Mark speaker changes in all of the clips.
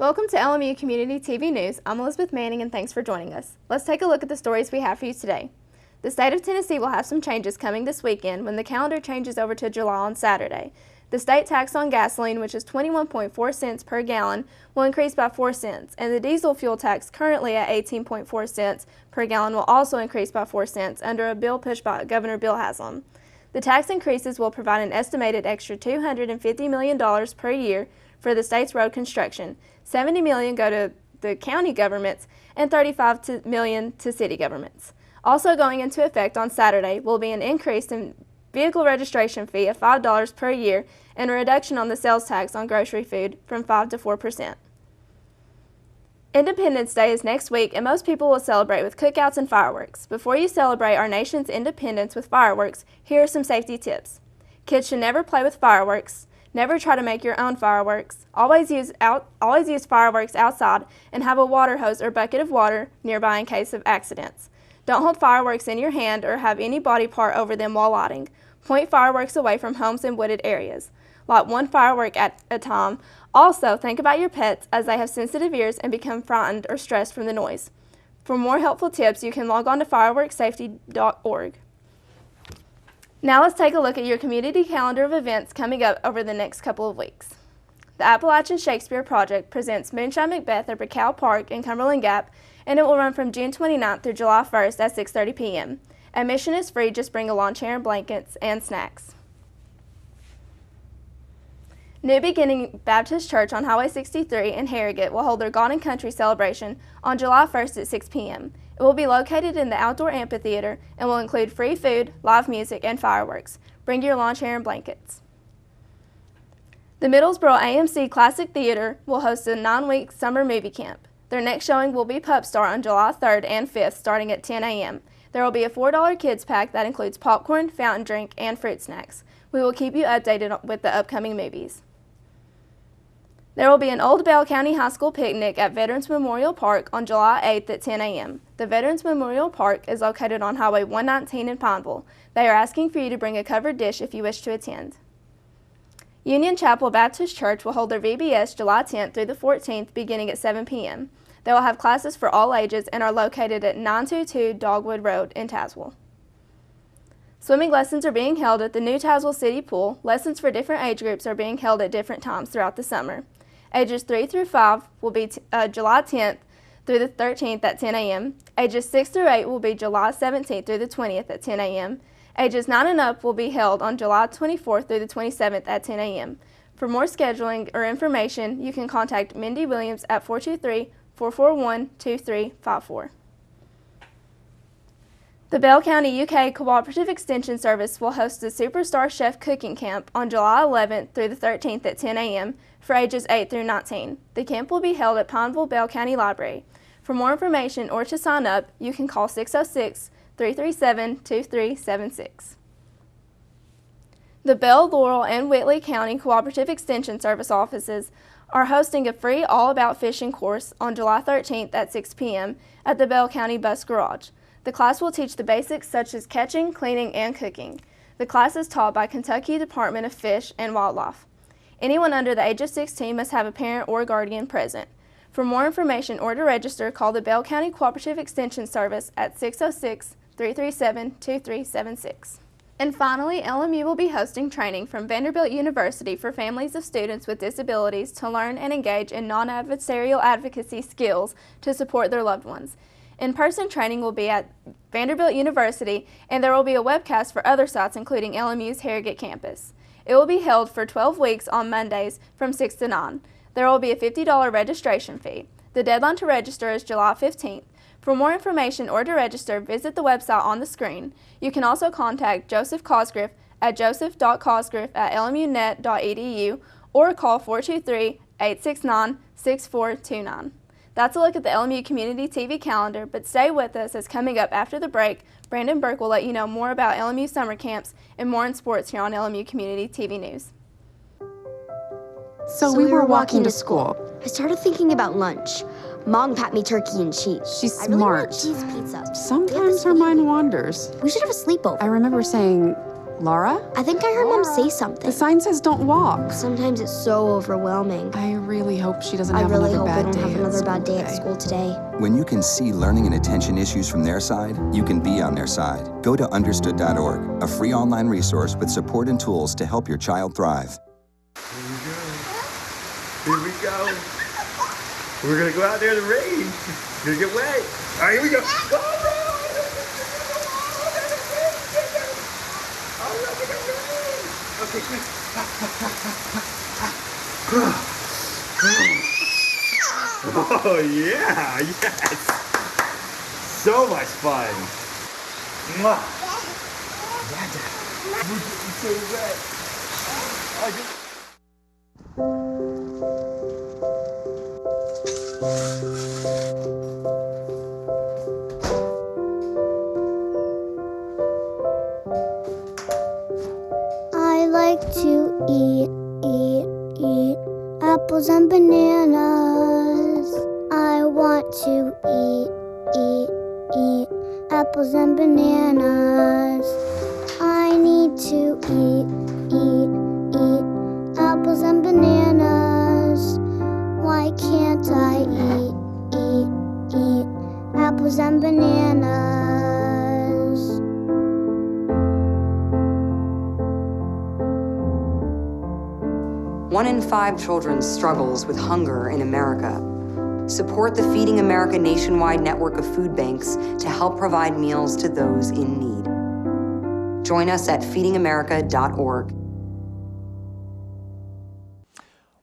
Speaker 1: Welcome to LMU Community TV News. I'm Elizabeth Manning and thanks for joining us. Let's take a look at the stories we have for you today. The state of Tennessee will have some changes coming this weekend when the calendar changes over to July on Saturday. The state tax on gasoline, which is 21.4 cents per gallon, will increase by 4 cents, and the diesel fuel tax, currently at 18.4 cents per gallon, will also increase by 4 cents under a bill pushed by Governor Bill Haslam. The tax increases will provide an estimated extra $250 million per year for the state's road construction. $70 million go to the county governments and $35 million to city governments. Also going into effect on Saturday will be an increase in vehicle registration fee of $5 per year and a reduction on the sales tax on grocery food from 5 to 4%. Independence Day is next week and most people will celebrate with cookouts and fireworks. Before you celebrate our nation's independence with fireworks, here are some safety tips. Kids should never play with fireworks. Never try to make your own fireworks. Always use fireworks outside and have a water hose or bucket of water nearby in case of accidents. Don't hold fireworks in your hand or have any body part over them while lighting. Point fireworks away from homes and wooded areas. Light one firework at a time. Also, think about your pets as they have sensitive ears and become frightened or stressed from the noise. For more helpful tips, you can log on to fireworksafety.org. Now let's take a look at your community calendar of events coming up over the next couple of weeks. The Appalachian Shakespeare Project presents Moonshine Macbeth at Brickell Park in Cumberland Gap, and it will run from June 29th through July 1st at 6:30 p.m. Admission is free, just bring a lawn chair and blankets and snacks. New Beginning Baptist Church on Highway 63 in Harrogate will hold their God and Country celebration on July 1st at 6 p.m. It will be located in the outdoor amphitheater and will include free food, live music, and fireworks. Bring your lawn chair and blankets. The Middlesboro AMC Classic Theater will host a 9-week summer movie camp. Their next showing will be Pup Star on July 3rd and 5th starting at 10 a.m. There will be a $4 kids pack that includes popcorn, fountain drink, and fruit snacks. We will keep you updated with the upcoming movies. There will be an Old Bell County High School picnic at Veterans Memorial Park on July 8th at 10 a.m. The Veterans Memorial Park is located on Highway 119 in Pineville. They are asking for you to bring a covered dish if you wish to attend. Union Chapel Baptist Church will hold their VBS July 10th through the 14th beginning at 7 p.m. They will have classes for all ages and are located at 922 Dogwood Road in Tazewell. Swimming lessons are being held at the new Tazewell City Pool. Lessons for different age groups are being held at different times throughout the summer. Ages 3 through 5 will be July 10th through the 13th at 10 a.m. Ages 6 through 8 will be July 17th through the 20th at 10 a.m. Ages 9 and up will be held on July 24th through the 27th at 10 a.m. For more scheduling or information, you can contact Mindy Williams at 423-441-2354. The Bell County UK Cooperative Extension Service will host a Superstar Chef Cooking Camp on July 11th through the 13th at 10 a.m. for ages 8 through 19. The camp will be held at Pineville Bell County Library. For more information or to sign up, you can call 606-337-2376. The Bell, Laurel, and Whitley County Cooperative Extension Service offices are hosting a free All About Fishing course on July 13th at 6 p.m. at the Bell County Bus Garage. The class will teach the basics such as catching, cleaning, and cooking. The class is taught by Kentucky Department of Fish and Wildlife. Anyone under the age of 16 must have a parent or guardian present. For more information or to register, call the Bell County Cooperative Extension Service at 606-337-2376. And finally, LMU will be hosting training from Vanderbilt University for families of students with disabilities to learn and engage in non-adversarial advocacy skills to support their loved ones. In-person training will be at Vanderbilt University, and there will be a webcast for other sites, including LMU's Harrogate campus. It will be held for 12 weeks on Mondays from 6 to 9. There will be a $50 registration fee. The deadline to register is July 15th. For more information or to register, visit the website on the screen. You can also contact Joseph Cosgriff at joseph.cosgriff@lmunet.edu or call 423-869-6429. That's a look at the LMU Community TV calendar, but stay with us as coming up after the break, Brandon Burke will let you know more about LMU summer camps and more in sports here on LMU Community TV News.
Speaker 2: So we were walking to school.
Speaker 3: I started thinking about lunch. Mom packed me turkey and cheese.
Speaker 2: She's
Speaker 3: I really want
Speaker 2: smart.
Speaker 3: cheese pizza.
Speaker 2: Sometimes her mind wanders.
Speaker 3: We should have a sleepover.
Speaker 2: I remember saying, Laura?
Speaker 3: I think I heard Mom say something.
Speaker 2: The sign says don't walk.
Speaker 3: Sometimes it's so overwhelming.
Speaker 2: I really hope she doesn't
Speaker 3: I
Speaker 2: have
Speaker 3: really
Speaker 2: another
Speaker 3: hope I
Speaker 2: bad
Speaker 3: don't
Speaker 2: day
Speaker 3: have
Speaker 2: at
Speaker 3: another
Speaker 2: school
Speaker 3: bad day at
Speaker 2: today.
Speaker 3: school today.
Speaker 4: When you can see learning and attention issues from their side, you can be on their side. Go to understood.org, a free online resource with support and tools to help your child thrive.
Speaker 5: Here we go. We're gonna go out there in the rain. You're gonna get wet. All right, here we go. Go, bro. Oh, look at the rain. Okay, quick. Oh yeah, yes. So much fun. Mwah. We're getting so wet.
Speaker 6: I like to eat apples and bananas. I want to eat apples and bananas. I need to eat apples and bananas. Why can't I eat apples and bananas?
Speaker 7: 1 in 5 children struggles with hunger in America. Support the Feeding America nationwide network of food banks to help provide meals to those in need. Join us at feedingamerica.org.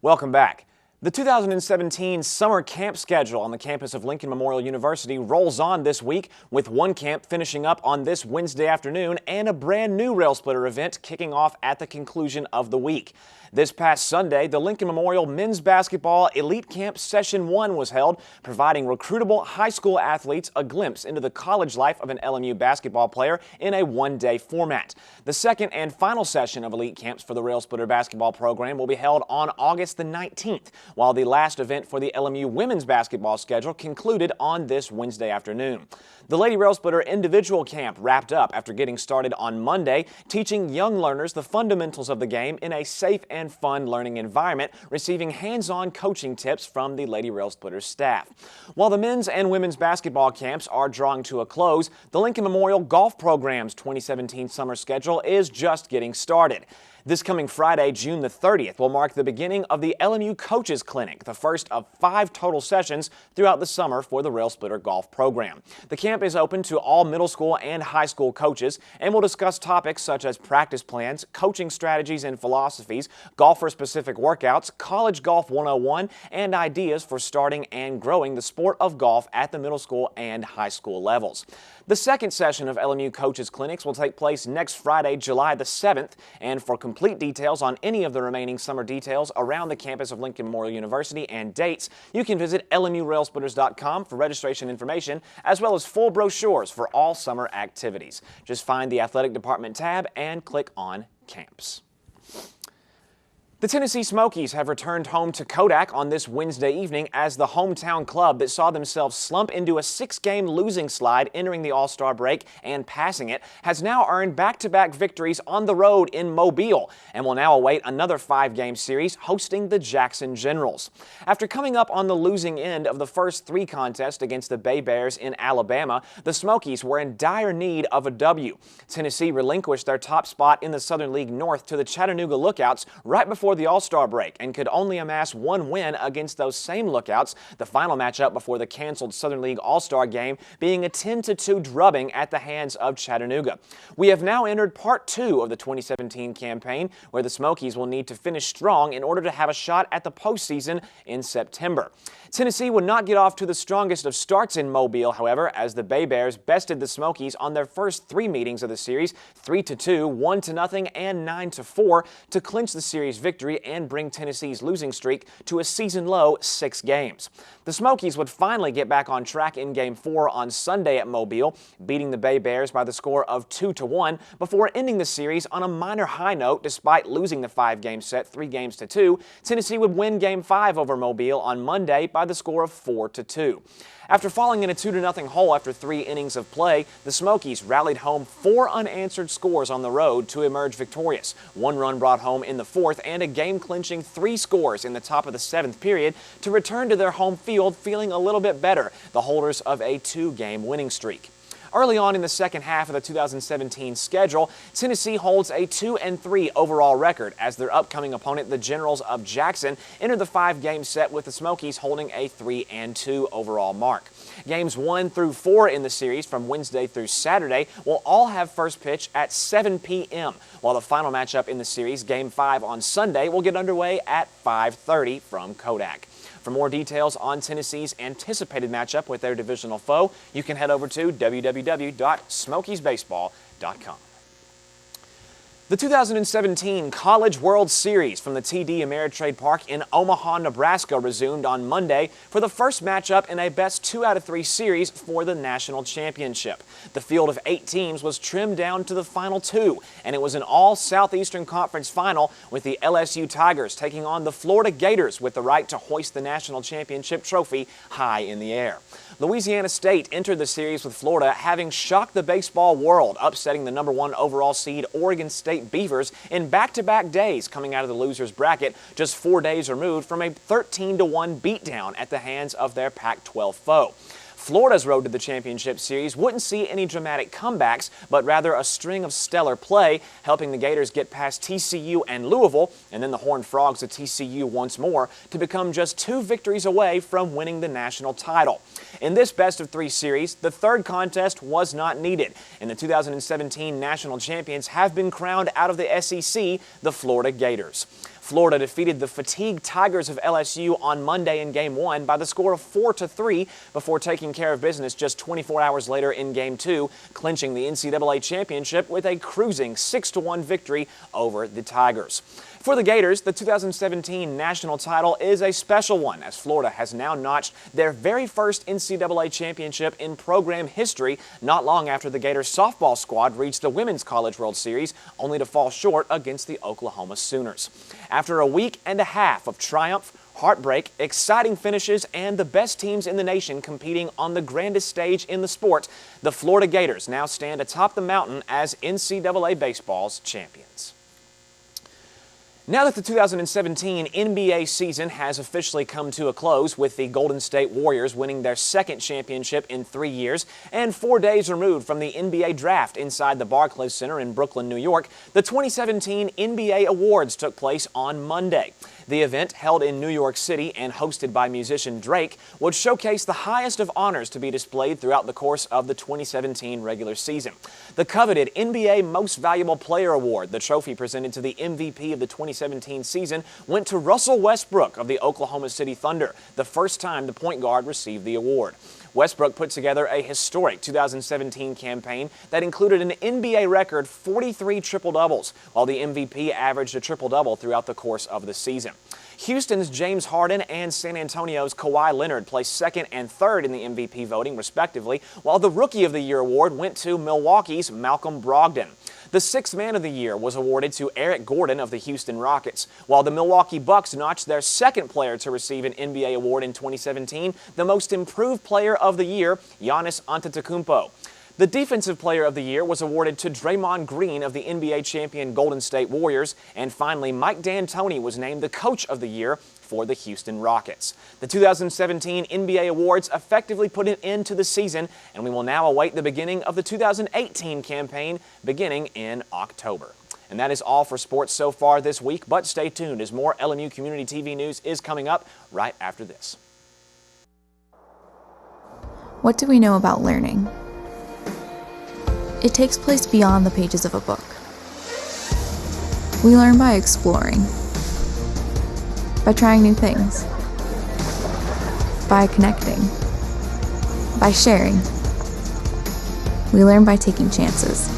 Speaker 8: Welcome back. The 2017 summer camp schedule on the campus of Lincoln Memorial University rolls on this week, with one camp finishing up on this Wednesday afternoon and a brand new Rail Splitter event kicking off at the conclusion of the week. This past Sunday, the Lincoln Memorial Men's Basketball Elite Camp Session 1 was held, providing recruitable high school athletes a glimpse into the college life of an LMU basketball player in a one-day format. The second and final session of Elite Camps for the Rail Splitter basketball program will be held on August the 19th, while the last event for the LMU women's basketball schedule concluded on this Wednesday afternoon. The Lady Rail Splitter individual camp wrapped up after getting started on Monday, teaching young learners the fundamentals of the game in a safe and fun learning environment, receiving hands-on coaching tips from the Lady Rail Splitter staff. While the men's and women's basketball camps are drawing to a close, the Lincoln Memorial Golf Program's 2017 summer schedule is just getting started. This coming Friday, June the 30th, will mark the beginning of the LMU Coaches Clinic, the first of 5 total sessions throughout the summer for the Rail Splitter Golf Program. The camp is open to all middle school and high school coaches and will discuss topics such as practice plans, coaching strategies and philosophies, golfer-specific workouts, college golf 101, and ideas for starting and growing the sport of golf at the middle school and high school levels. The second session of LMU Coaches Clinics will take place next Friday, July the 7th, and for complete details on any of the remaining summer details around the campus of Lincoln Memorial University and dates, you can visit LMURailsplitters.com for registration information, as well as full brochures for all summer activities. Just find the Athletic Department tab and click on Camps. The Tennessee Smokies have returned home to Kodak on this Wednesday evening as the hometown club that saw themselves slump into a 6-game losing slide entering the All-Star break and passing it has now earned back-to-back victories on the road in Mobile and will now await another 5-game series hosting the Jackson Generals. After coming up on the losing end of the first 3 contests against the Bay Bears in Alabama, the Smokies were in dire need of a W. Tennessee relinquished their top spot in the Southern League North to the Chattanooga Lookouts right before the All-Star break and could only amass 1 win against those same Lookouts, the final matchup before the canceled Southern League All-Star game being a 10-2 drubbing at the hands of Chattanooga. We have now entered part 2 of the 2017 campaign, where the Smokies will need to finish strong in order to have a shot at the postseason in September. Tennessee would not get off to the strongest of starts in Mobile, however, as the Bay Bears bested the Smokies on their first 3 meetings of the series, 3-2, 1-0, and 9-4, to clinch the series victory and bring Tennessee's losing streak to a season-low 6 games. The Smokies would finally get back on track in Game 4 on Sunday at Mobile, beating the Bay Bears by the score of 2-1 before ending the series on a minor high note. Despite losing the 5-game set 3-2, Tennessee would win Game 5 over Mobile on Monday by the score of 4-2. After falling in a 2-0 hole after 3 innings of play, the Smokies rallied home 4 unanswered scores on the road to emerge victorious. 1 run brought home in the 4th and a game-clinching 3 scores in the top of the 7th period to return to their home field feeling a little bit better, the holders of a 2-game winning streak. Early on in the second half of the 2017 schedule, Tennessee holds a 2-3 overall record as their upcoming opponent, the Generals of Jackson, enter the 5-game set with the Smokies holding a 3-2 overall mark. Games 1 through 4 in the series from Wednesday through Saturday will all have first pitch at 7 p.m., while the final matchup in the series, Game 5 on Sunday, will get underway at 5:30 from Kodak. For more details on Tennessee's anticipated matchup with their divisional foe, you can head over to www.smokiesbaseball.com. The 2017 College World Series from the TD Ameritrade Park in Omaha, Nebraska resumed on Monday for the first matchup in a best 2-out-of-3 series for the national championship. The field of 8 teams was trimmed down to the final 2, and it was an all-Southeastern Conference final with the LSU Tigers taking on the Florida Gators with the right to hoist the national championship trophy high in the air. Louisiana State entered the series with Florida, having shocked the baseball world, upsetting the #1 overall seed Oregon State Beavers in back-to-back days coming out of the losers bracket, just 4 days removed from a 13-1 beatdown at the hands of their Pac-12 foe. Florida's road to the championship series wouldn't see any dramatic comebacks, but rather a string of stellar play, helping the Gators get past TCU and Louisville, and then the Horned Frogs of TCU once more, to become just 2 victories away from winning the national title. In this best-of-3 series, the third contest was not needed, and the 2017 national champions have been crowned out of the SEC, the Florida Gators. Florida defeated the fatigued Tigers of LSU on Monday in Game 1 by the score of 4-3 before taking care of business just 24 hours later in Game 2, clinching the NCAA championship with a cruising 6-1 victory over the Tigers. For the Gators, the 2017 national title is a special one, as Florida has now notched their very first NCAA championship in program history not long after the Gators softball squad reached the Women's College World Series, only to fall short against the Oklahoma Sooners. After a week and a half of triumph, heartbreak, exciting finishes, and the best teams in the nation competing on the grandest stage in the sport, the Florida Gators now stand atop the mountain as NCAA baseball's champions. Now that the 2017 NBA season has officially come to a close, with the Golden State Warriors winning their second championship in 3 years, and 4 days removed from the NBA draft inside the Barclays Center in Brooklyn, New York, the 2017 NBA Awards took place on Monday. The event, held in New York City and hosted by musician Drake, would showcase the highest of honors to be displayed throughout the course of the 2017 regular season. The coveted NBA Most Valuable Player Award, the trophy presented to the MVP of the 2017 season, went to Russell Westbrook of the Oklahoma City Thunder, the first time the point guard received the award. Westbrook put together a historic 2017 campaign that included an NBA record 43 triple-doubles, while the MVP averaged a triple-double throughout the course of the season. Houston's James Harden and San Antonio's Kawhi Leonard placed second and third in the MVP voting, respectively, while the Rookie of the Year award went to Milwaukee's Malcolm Brogdon. The Sixth Man of the Year was awarded to Eric Gordon of the Houston Rockets, while the Milwaukee Bucks notched their second player to receive an NBA award in 2017, the Most Improved Player of the Year, Giannis Antetokounmpo. The Defensive Player of the Year was awarded to Draymond Green of the NBA champion Golden State Warriors, and finally Mike D'Antoni was named the Coach of the Year for the Houston Rockets. The 2017 NBA Awards effectively put an end to the season, and we will now await the beginning of the 2018 campaign beginning in October. And that is all for sports so far this week, but stay tuned as more LMU Community TV news is coming up right after this.
Speaker 9: What do we know about learning? It takes place beyond the pages of a book. We learn by exploring, by trying new things, by connecting, by sharing. We learn by taking chances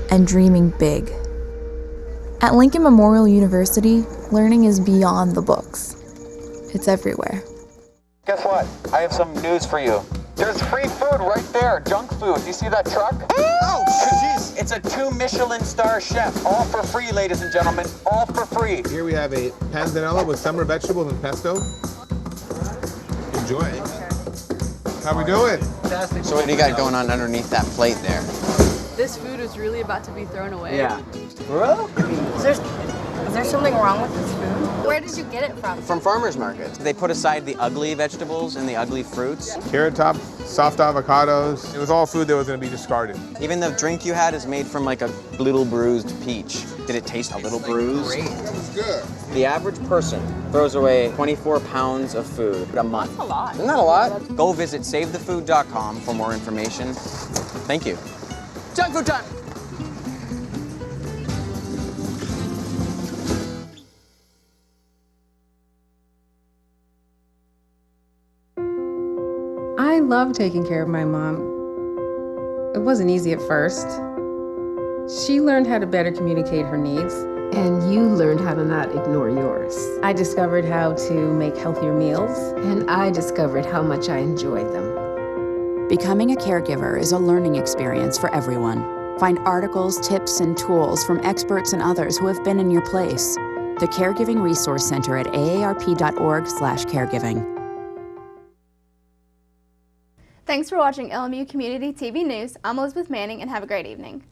Speaker 9: and dreaming big. At Lincoln Memorial University, learning is beyond the books. It's everywhere.
Speaker 10: Guess what? I have some news for you. There's free food right there, junk food. You see that truck? Oh, jeez. It's a 2 Michelin star chef. All for free, ladies and gentlemen. All for free.
Speaker 11: Here we have a panzanella with summer vegetables and pesto. Enjoy. How we doing?
Speaker 10: Fantastic. So what do you got going on underneath that plate there?
Speaker 2: This food is really about to be thrown away.
Speaker 10: Yeah. Bro?
Speaker 12: Is there something wrong with this food? Where did you get it from?
Speaker 10: From farmers markets. They put aside the ugly vegetables and the ugly fruits.
Speaker 11: Carrot Top, soft avocados. It was all food that was going to be discarded.
Speaker 10: Even the drink you had is made from like a little bruised peach. Did it taste a little bruised?
Speaker 11: Great. It was good.
Speaker 10: The average person throws away 24 pounds of food a month.
Speaker 12: That's a lot.
Speaker 10: Isn't that a lot? Go visit savethefood.com for more information. Thank you. Junk food time!
Speaker 13: I love taking care of my mom. It wasn't easy at first. She learned how to better communicate her needs.
Speaker 14: And you learned how to not ignore yours.
Speaker 13: I discovered how to make healthier meals.
Speaker 14: And I discovered how much I enjoyed them.
Speaker 15: Becoming a caregiver is a learning experience for everyone. Find articles, tips, and tools from experts and others who have been in your place. The Caregiving Resource Center at aarp.org/caregiving.
Speaker 1: Thanks for watching LMU Community TV News. I'm Elizabeth Manning, and have a great evening.